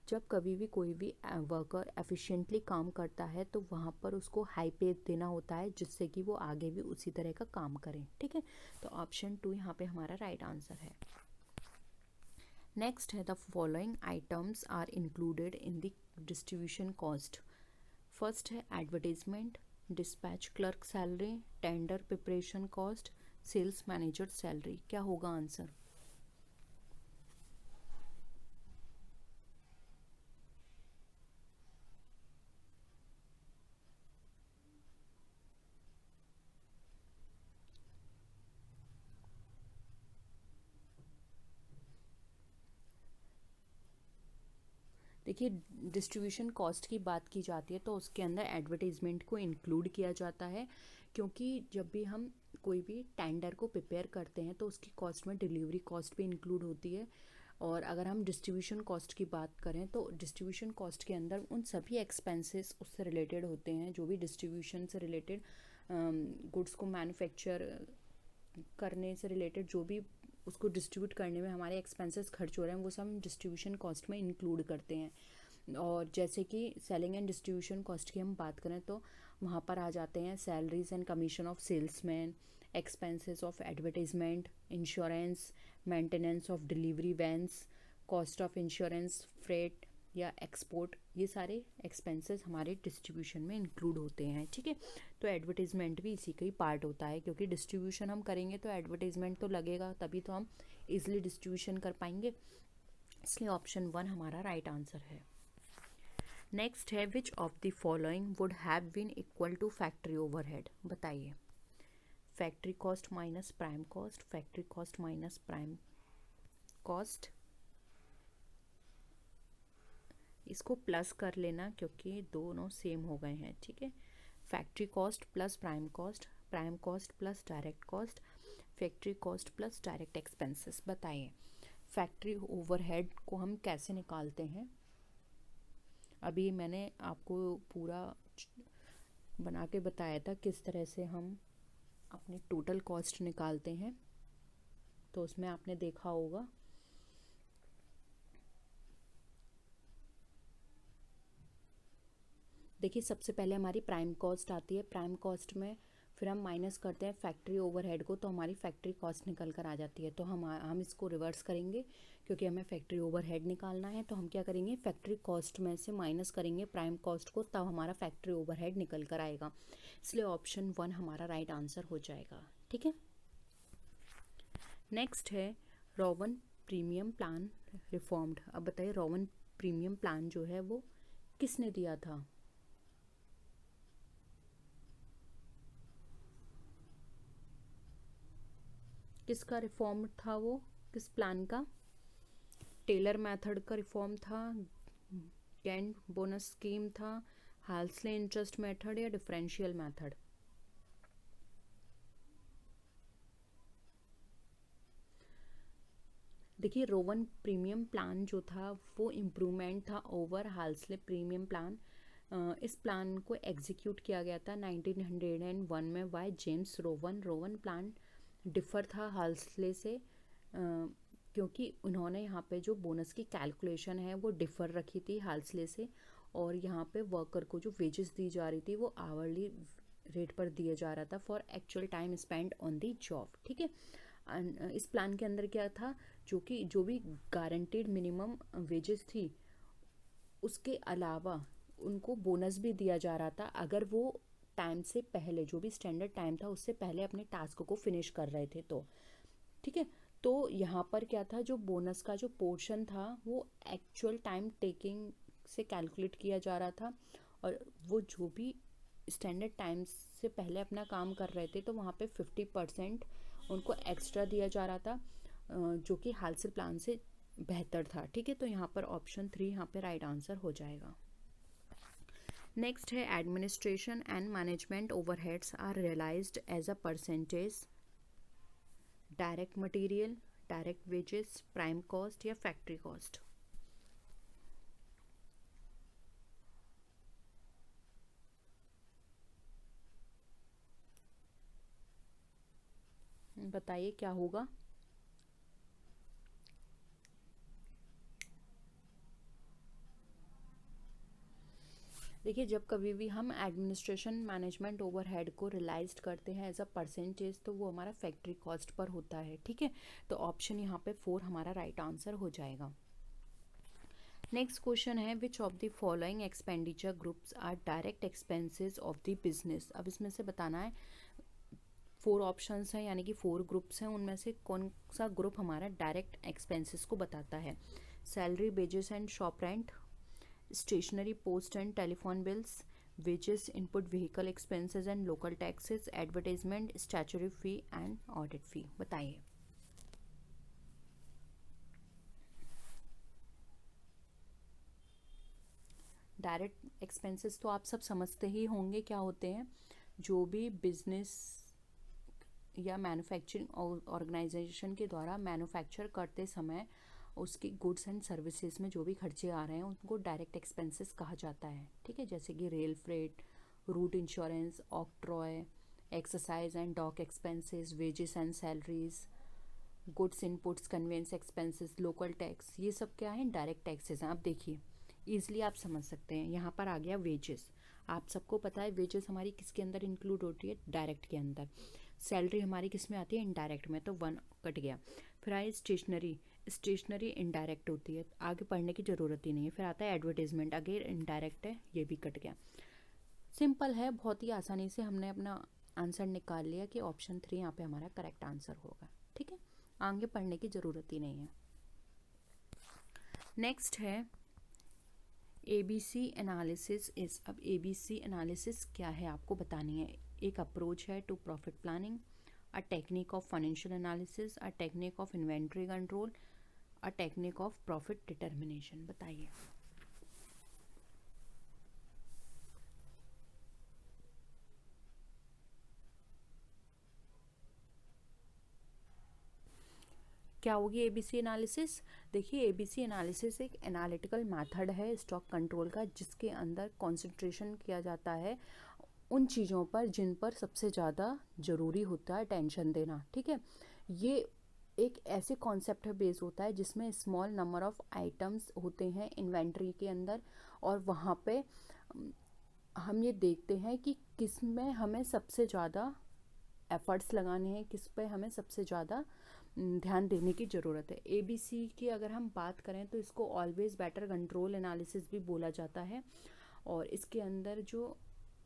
Speaker 1: जब कभी भी कोई भी वर्कर एफिशिएंटली काम करता है तो वहाँ पर उसको हाई पे देना होता है, जिससे कि वो आगे भी उसी तरह का काम करें। ठीक है, तो ऑप्शन 2 यहाँ पे हमारा राइट आंसर है। नेक्स्ट है the following items are included in the distribution cost. First है advertisement, dispatch clerk salary, tender preparation cost, sales manager salary. क्या होगा आंसर? देखिए, डिस्ट्रीब्यूशन कॉस्ट की बात की जाती है तो उसके अंदर एडवर्टीजमेंट को इंक्लूड किया जाता है, क्योंकि जब भी हम कोई भी टेंडर को प्रिपेयर करते हैं तो उसकी कॉस्ट में डिलीवरी कॉस्ट भी इंक्लूड होती है। और अगर हम डिस्ट्रीब्यूशन कॉस्ट की बात करें तो डिस्ट्रीब्यूशन कॉस्ट के अंदर उन सभी एक्सपेंसेस उससे रिलेटेड होते हैं जो भी डिस्ट्रीब्यूशन से रिलेटेड, गुड्स को मैन्युफैक्चर करने से रिलेटेड जो भी उसको डिस्ट्रीब्यूट करने में हमारे एक्सपेंसेस खर्च हो रहे हैं वो सब हम डिस्ट्रीब्यूशन कॉस्ट में इंक्लूड करते हैं। और जैसे कि सेलिंग एंड डिस्ट्रीब्यूशन कॉस्ट की हम बात करें तो वहाँ पर आ जाते हैं salaries and commission of salesman, expenses of advertisement, insurance, maintenance of delivery vans, cost of insurance, freight या एक्सपोर्ट। ये सारे एक्सपेंसेस हमारे डिस्ट्रीब्यूशन में इंक्लूड होते हैं। ठीक है, तो एडवर्टीजमेंट भी इसी का ही पार्ट होता है, क्योंकि डिस्ट्रीब्यूशन हम करेंगे तो एडवर्टीजमेंट तो लगेगा, तभी तो हम इजीली डिस्ट्रीब्यूशन कर पाएंगे। इसलिए ऑप्शन 1 हमारा राइट आंसर है। नेक्स्ट है which of the following would have been equal to factory overhead. बताइए, factory cost minus prime cost, factory cost minus prime cost. इसको प्लस कर लेना क्योंकि दोनों सेम हो गए हैं। ठीक है, factory cost plus prime cost plus direct cost, factory cost plus direct expenses. बताइए, फैक्ट्री ओवरहेड को हम कैसे निकालते हैं? अभी मैंने आपको पूरा बना के बताया था किस तरह से हम अपनी टोटल कॉस्ट निकालते हैं, तो उसमें आपने देखा होगा। देखिए, सबसे पहले हमारी प्राइम कॉस्ट आती है, प्राइम कॉस्ट में फिर हम माइनस करते हैं फैक्ट्री ओवरहेड को, तो हमारी फैक्ट्री कॉस्ट निकल कर आ जाती है। तो हम इसको रिवर्स करेंगे, क्योंकि हमें फैक्ट्री ओवरहेड निकालना है। तो हम क्या करेंगे, फैक्ट्री कॉस्ट में से माइनस करेंगे प्राइम कॉस्ट को, तब हमारा फैक्ट्री ओवरहेड निकल कर आएगा। इसलिए ऑप्शन 1 हमारा राइट आंसर हो जाएगा। ठीक है, नेक्स्ट है रोवन प्रीमियम प्लान रिफॉर्म्ड। अब बताइए, रोवन प्रीमियम प्लान जो है वो किसने दिया था? किसका रिफॉर्म था वो, किस प्लान का? टेलर मेथड का रिफॉर्म था, गैंट बोनस स्कीम था, हाल्सले इंटरेस्ट मेथड या डिफरेंशियल मेथड? देखिए, रोवन प्रीमियम प्लान जो था वो इम्प्रूवमेंट था ओवर हाल्सले प्रीमियम प्लान। इस प्लान को एग्जीक्यूट किया गया था 1901 में by James Rowan. Rowan plan differ था हाल्सले से, क्योंकि उन्होंने यहाँ पे जो बोनस की कैलकुलेशन है वो डिफ़र रखी थी हाल्सले से, और यहाँ पे वर्कर को जो वेजेस दी जा रही थी वो आवरली रेट पर दिया जा रहा था for actual time spend on the job. ठीक है, इस प्लान के अंदर क्या था, जो भी गारंटीड मिनिमम वेजेस थी उसके अलावा उनको बोनस भी दिया जा रहा था अगर वो टाइम से पहले, जो भी स्टैंडर्ड टाइम था उससे पहले अपने टास्क को फिनिश कर रहे थे तो। ठीक है, तो यहाँ पर क्या था, जो बोनस का जो पोर्शन था वो एक्चुअल टाइम टेकिंग से कैलकुलेट किया जा रहा था, और वो जो भी स्टैंडर्ड टाइम से पहले अपना काम कर रहे थे तो वहाँ पे 50% उनको एक्स्ट्रा दिया जा रहा था, जो कि हाल से प्लान से बेहतर था। ठीक है, तो यहाँ पर ऑप्शन 3 यहाँ पे राइट आंसर हो जाएगा। नेक्स्ट है administration and management overheads are realised as a percentage direct material, direct wages, prime cost या फैक्ट्री कॉस्ट। बताइए क्या होगा। देखिए, जब कभी भी हम एडमिनिस्ट्रेशन मैनेजमेंट ओवरहेड को रियलाइज्ड करते हैं एज अ परसेंटेज, तो वो हमारा फैक्ट्री कॉस्ट पर होता है। ठीक है, तो ऑप्शन यहाँ पे 4 हमारा राइट आंसर हो जाएगा। नेक्स्ट क्वेश्चन है which of the following expenditure groups are direct expenses of the business. अब इसमें से बताना है, 4 ऑप्शंस हैं, यानी कि 4 ग्रुप्स हैं, उनमें से कौन सा ग्रुप हमारा डायरेक्ट एक्सपेंसेस को बताता है। Salary, wages and shop rent, stationery, post and telephone bills, wages, input, vehicle expenses and local taxes, advertisement, statutory fee and audit fee। बताइए। डायरेक्ट एक्सपेंसेस तो आप सब समझते ही होंगे क्या होते हैं। जो भी बिजनेस या मैन्युफैक्चरिंग ऑर्गेनाइजेशन के द्वारा मैन्युफैक्चर करते समय उसकी गुड्स एंड सर्विसेज में जो भी खर्चे आ रहे हैं उनको डायरेक्ट एक्सपेंसेस कहा जाता है। ठीक है, जैसे कि rail freight, route insurance, octroi, excise and dock expenses, wages and salaries, goods inputs, conveyance expenses, local tax, ये सब क्या है, डायरेक्ट टैक्सेस हैं। अब देखिए, ईजिली आप समझ सकते हैं। यहाँ पर आ गया वेजेस। आप सबको पता है वेजेस हमारी किसके अंदर इंक्लूड होती है, डायरेक्ट के अंदर। सैलरी हमारी किस में आती है, इनडायरेक्ट में, तो 1 कट गया। फिर आई स्टेशनरी, स्टेशनरी इनडायरेक्ट होती है, आगे पढ़ने की ज़रूरत ही नहीं है। फिर आता है एडवर्टीजमेंट, अगेन इनडायरेक्ट है, ये भी कट गया। सिंपल है, बहुत ही आसानी से हमने अपना आंसर निकाल लिया कि ऑप्शन 3 यहाँ पे हमारा करेक्ट आंसर होगा। ठीक है, आगे पढ़ने की ज़रूरत ही नहीं है। नेक्स्ट है ABC एनालिसिस इज। अब ABC एनालिसिस क्या है आपको बतानी है। एक अप्रोच है to profit planning, a technique of financial analysis, a technique of inventory control, a technique of profit determination. बताइए। क्या होगी ABC एनालिसिस। देखिए, ABC एनालिसिस एक एनालिटिकल मेथड है स्टॉक कंट्रोल का, जिसके अंदर कंसंट्रेशन किया जाता है उन चीज़ों पर जिन पर सबसे ज़्यादा ज़रूरी होता है टेंशन देना। ठीक है, ये एक ऐसे कॉन्सेप्ट है बेस होता है जिसमें स्मॉल नंबर ऑफ आइटम्स होते हैं इन्वेंट्री के अंदर, और वहाँ पे हम ये देखते हैं कि किस में हमें सबसे ज़्यादा एफर्ट्स लगाने हैं, किस पे हमें सबसे ज़्यादा ध्यान देने की ज़रूरत है। ABC की अगर हम बात करें तो इसको ऑलवेज बेटर कंट्रोल एनालिसिस भी बोला जाता है, और इसके अंदर जो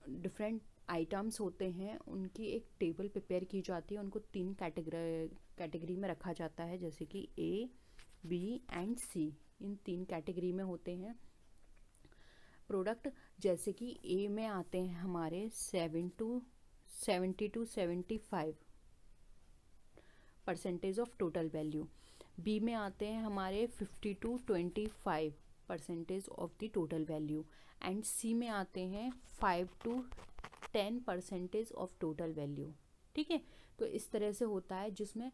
Speaker 1: डिफरेंट आइटम्स होते हैं उनकी एक टेबल प्रिपेयर की जाती है, उनको 3 कैटेगरी में रखा जाता है, जैसे कि A, B and C। In 3 category में होते हैं प्रोडक्ट। जैसे कि A में आते हैं हमारे 70 to 75% of total value. B में आते हैं हमारे 50 to 25% of the total value, and C में आते हैं 5 to 10% ऑफ टोटल वैल्यू। ठीक है, तो इस तरह से होता है, जिसमें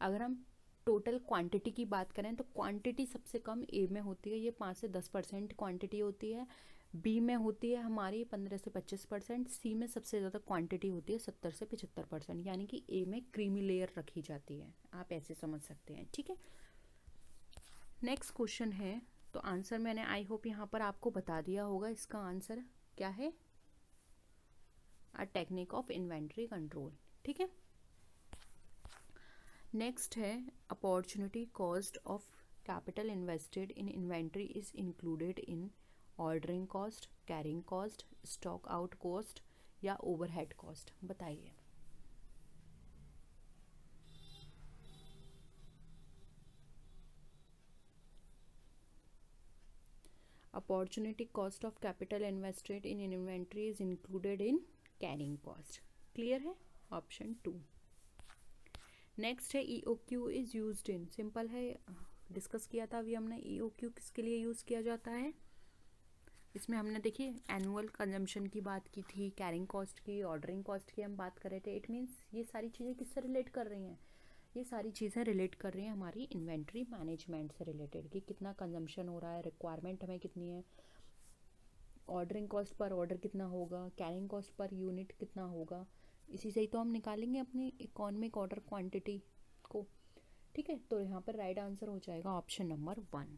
Speaker 1: अगर हम टोटल क्वांटिटी की बात करें तो क्वांटिटी सबसे कम ए में होती है, ये 5 से 10% क्वांटिटी होती है। बी में होती है हमारी 15 से 25%। सी में सबसे ज़्यादा क्वांटिटी होती है 70 से 75%, यानी कि ए में क्रीमी लेयर रखी जाती है, आप ऐसे समझ सकते हैं। ठीक है, नेक्स्ट क्वेश्चन है, तो आंसर मैंने आई होप यहाँ पर आपको बता दिया होगा। इसका आंसर क्या है, a technique of inventory control. ठीक है, नेक्स्ट है opportunity cost of capital invested in inventory is included in ordering cost, carrying cost, stock out cost या ओवरहेड कॉस्ट। बताइए। Opportunity cost of capital invested in inventory is included in carrying cost. Clear है, option 2। Next है E O Q is used in, simple है, discuss किया था अभी हमने। ई O Q किसके लिए यूज़ किया जाता है? इसमें हमने देखिए एनुअल कंजम्पशन की बात की थी, कैरिंग कॉस्ट की, ऑर्डरिंग कॉस्ट की हम बात कर रहे थे। इट मीन्स ये सारी चीज़ें किससे रिलेट कर रही हैं? ये सारी चीज़ें रिलेट कर रही हैं हमारी इन्वेंट्री मैनेजमेंट से रिलेटेड, कि कितना कंजम्पशन हो रहा है, रिक्वायरमेंट हमें कितनी है, ऑर्डरिंग कॉस्ट पर ऑर्डर कितना होगा, कैरिंग कॉस्ट पर यूनिट कितना होगा। इसी से ही तो हम निकालेंगे अपनी इकोनॉमिक ऑर्डर क्वांटिटी को। ठीक है, तो यहाँ पर राइट आंसर हो जाएगा ऑप्शन नंबर 1।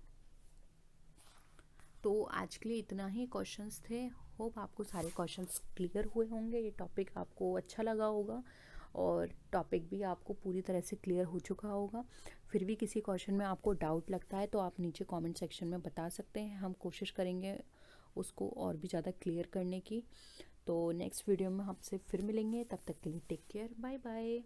Speaker 1: तो आज के लिए इतना ही क्वेश्चंस थे। होप आपको सारे क्वेश्चंस क्लियर हुए होंगे, ये टॉपिक आपको अच्छा लगा होगा और टॉपिक भी आपको पूरी तरह से क्लियर हो चुका होगा। फिर भी किसी क्वेश्चन में आपको डाउट लगता है तो आप नीचे कमेंट सेक्शन में बता सकते हैं, हम कोशिश करेंगे उसको और भी ज़्यादा क्लियर करने की। तो नेक्स्ट वीडियो में आपसे फिर मिलेंगे, तब तक के लिए टेक केयर, बाय बाय।